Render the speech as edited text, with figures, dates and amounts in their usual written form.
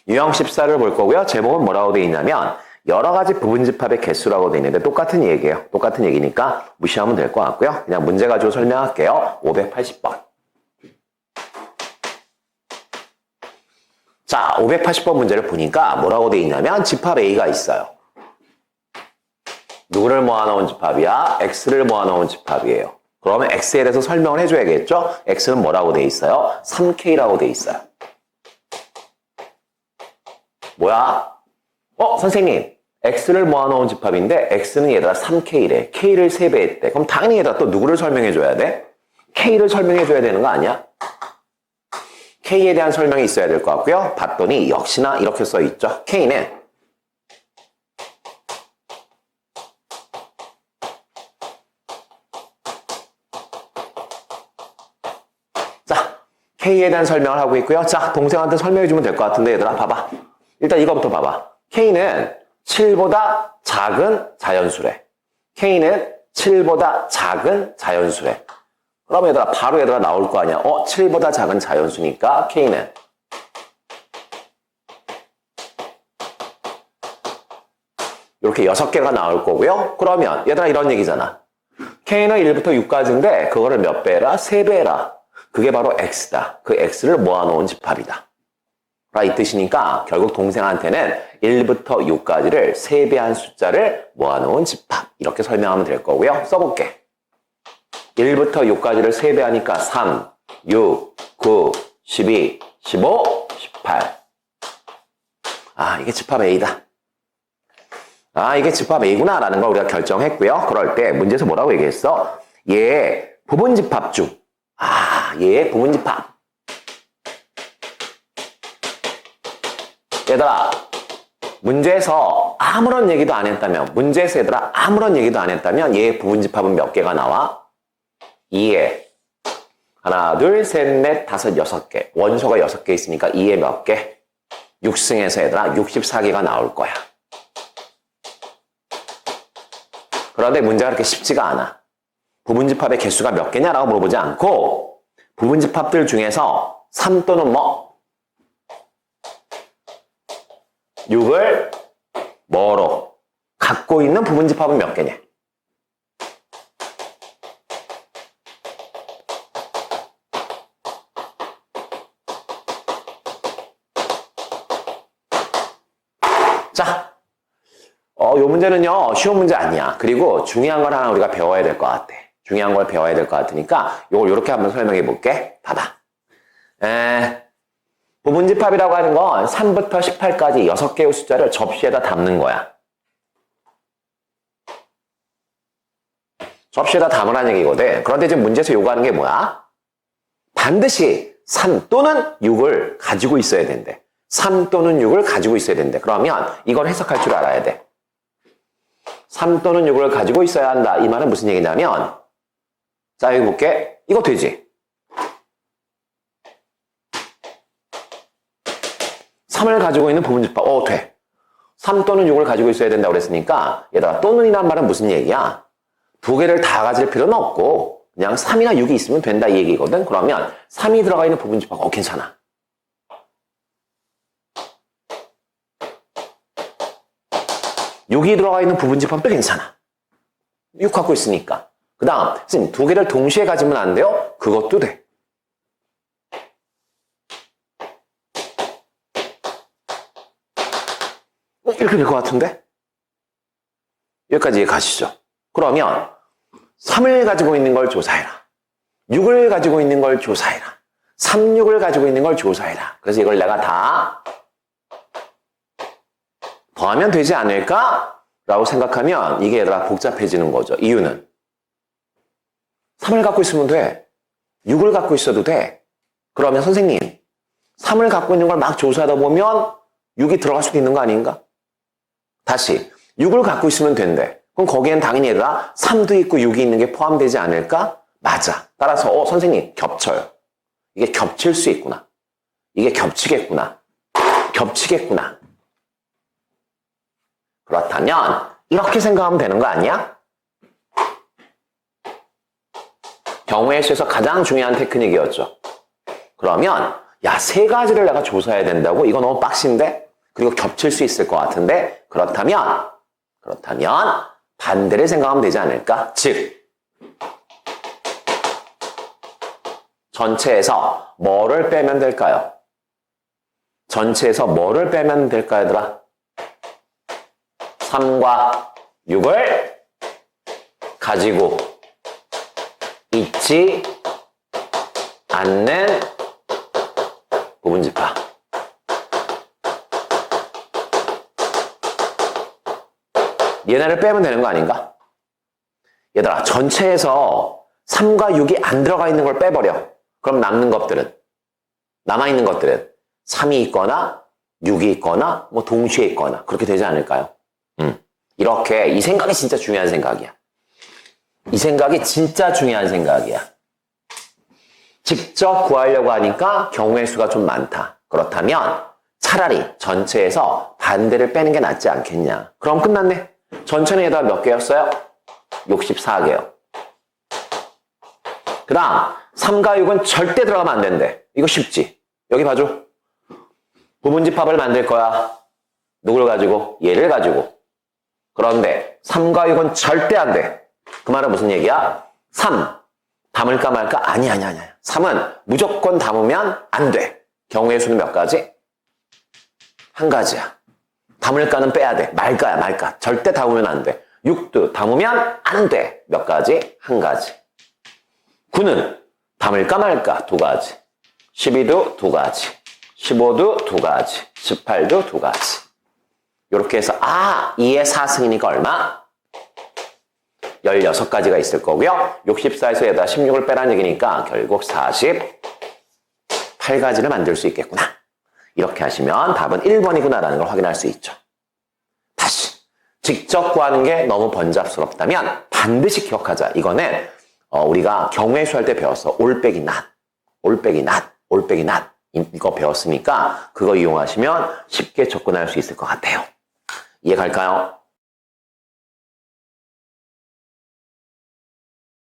유형 14를 볼 거고요. 제목은 뭐라고 되어 있냐면 여러 가지 부분집합의 개수라고 되어 있는데 똑같은 얘기예요. 똑같은 얘기니까 무시하면 될 것 같고요. 그냥 문제 가지고 설명할게요. 580번. 자, 580번 문제를 보니까 뭐라고 되어 있냐면 집합 A가 있어요. 누구를 모아놓은 집합이야? X를 모아놓은 집합이에요. 그러면 X에 대해서 설명을 해줘야겠죠? X는 뭐라고 되어 있어요? 3K라고 되어 있어요. 뭐야? 선생님. X를 모아놓은 집합인데 X는 얘들아 3K래. K를 3배 했대. 그럼 당연히 얘들아 또 누구를 설명해줘야 돼? K를 설명해줘야 되는 거 아니야? K에 대한 설명이 있어야 될 것 같고요. 봤더니 역시나 이렇게 써있죠. K는 자, K에 대한 설명을 하고 있고요. 자, 동생한테 설명해주면 될 것 같은데 얘들아 봐봐. 일단 이거부터 봐봐. K는 7보다 작은 자연수래. K는 7보다 작은 자연수래. 그러면 얘들아 바로 얘들아 나올 거 아니야. 7보다 작은 자연수니까 K는 이렇게 6개가 나올 거고요. 그러면 얘들아 이런 얘기잖아. K는 1부터 6까지인데 그거를 몇 배라? 3배라. 그게 바로 X다. 그 X를 모아놓은 집합이다. 라 이 뜻이니까 결국 동생한테는 1부터 6까지를 3배한 숫자를 모아놓은 집합. 이렇게 설명하면 될 거고요. 써볼게. 1부터 6까지를 3배하니까 3, 6, 9, 12, 15, 18. 아, 이게 집합 A다. 아, 이게 집합 A구나 라는 걸 우리가 결정했고요. 그럴 때 문제에서 뭐라고 얘기했어? 얘 부분집합 중. 얘 부분집합. 얘들아, 문제에서 아무런 얘기도 안 했다면, 얘 부분집합은 몇 개가 나와? 2에 하나, 둘, 셋, 넷, 다섯, 6개. 원소가 6개 있으니까 2에 몇 개? 6승에서 얘들아 64개가 나올 거야. 그런데 문제가 그렇게 쉽지가 않아. 부분집합의 개수가 몇 개냐라고 물어보지 않고 부분집합들 중에서 3 또는 6을 뭐로 갖고 있는 부분집합은 몇 개냐? 자, 요 문제는요, 쉬운 문제 아니야. 그리고 중요한 걸 하나 우리가 배워야 될 것 같아. 중요한 걸 배워야 될 것 같으니까 요걸 이렇게 한번 설명해 볼게. 봐봐. 부분집합이라고 하는 건 3부터 18까지 6개의 숫자를 접시에다 담는 거야. 접시에다 담으라는 얘기거든. 그런데 지금 문제에서 요구하는 게 뭐야? 반드시 3 또는 6을 가지고 있어야 된대. 3 또는 6을 가지고 있어야 된대. 그러면 이걸 해석할 줄 알아야 돼. 3 또는 6을 가지고 있어야 한다. 이 말은 무슨 얘기냐면, 자, 여기 볼게. 이거 되지? 3을 가지고 있는 부분집합. 돼. 3 또는 6을 가지고 있어야 된다고 그랬으니까, 얘들아, 또는이란 말은 무슨 얘기야? 두 개를 다 가질 필요는 없고, 그냥 3이나 6이 있으면 된다 이 얘기거든. 그러면 3이 들어가 있는 부분집합, 괜찮아. 여기 들어가 있는 부분집합도 괜찮아. 6 갖고 있으니까. 그 다음, 선생님, 두 개를 동시에 가지면 안 돼요? 그것도 돼. 이렇게 될 것 같은데? 여기까지 이해 가시죠? 그러면 3을 가지고 있는 걸 조사해라. 6을 가지고 있는 걸 조사해라. 3, 6을 가지고 있는 걸 조사해라. 그래서 이걸 내가 다 더하면 되지 않을까? 라고 생각하면 이게 얘들아 복잡해지는 거죠. 이유는 3을 갖고 있으면 돼. 6을 갖고 있어도 돼. 그러면 선생님 3을 갖고 있는 걸 막 조사하다 보면 6이 들어갈 수도 있는 거 아닌가? 다시 6을 갖고 있으면 된대. 그럼 거기엔 당연히 얘들아 3도 있고 6이 있는 게 포함되지 않을까? 맞아. 따라서 선생님 겹쳐요. 이게 겹칠 수 있구나. 이게 겹치겠구나. 그렇다면 이렇게 생각하면 되는 거 아니야? 경우의 수에서 가장 중요한 테크닉이었죠. 그러면 야, 세 가지를 내가 조사해야 된다고? 이거 너무 빡신데? 그리고 겹칠 수 있을 것 같은데? 그렇다면 반대를 생각하면 되지 않을까? 즉, 전체에서 뭐를 빼면 될까요? 전체에서 뭐를 빼면 될까요, 얘들아? 3과 6을 가지고 있지 않는 부분집합. 얘네를 빼면 되는 거 아닌가? 얘들아, 전체에서 3과 6이 안 들어가 있는 걸 빼버려. 그럼 남는 것들은, 남아있는 것들은 3이 있거나 6이 있거나 뭐 동시에 있거나 그렇게 되지 않을까요? 이렇게 이 생각이 진짜 중요한 생각이야. 이 생각이 진짜 중요한 생각이야. 직접 구하려고 하니까 경우의 수가 좀 많다. 그렇다면 차라리 전체에서 반대를 빼는 게 낫지 않겠냐. 그럼 끝났네. 전체는 얘가 몇 개였어요? 64개요. 그 다음 3과 6은 절대 들어가면 안 된대. 이거 쉽지? 여기 봐줘. 부분집합을 만들 거야. 누굴 가지고? 얘를 가지고. 그런데 3과 6은 절대 안 돼. 그 말은 무슨 얘기야? 3 담을까 말까? 아니야. 3은 무조건 담으면 안 돼. 경우의 수는 몇 가지? 한 가지야. 담을까는 빼야 돼. 말까. 절대 담으면 안 돼. 6도 담으면 안 돼. 몇 가지? 한 가지. 9는 담을까 말까? 두 가지. 12도 두 가지. 15도 두 가지. 18도 두 가지. 이렇게 해서 2의 4승이니까 얼마? 16가지가 있을 거고요. 64에서 얘다 16을 빼라는 얘기니까 결국 48가지를 만들 수 있겠구나. 이렇게 하시면 답은 1번이구나라는 걸 확인할 수 있죠. 다시 직접 구하는 게 너무 번잡스럽다면 반드시 기억하자. 이거는 우리가 경우의 수 할 때 배웠어. 올 빼기 낫. 이거 배웠으니까 그거 이용하시면 쉽게 접근할 수 있을 것 같아요. 이해 갈까요?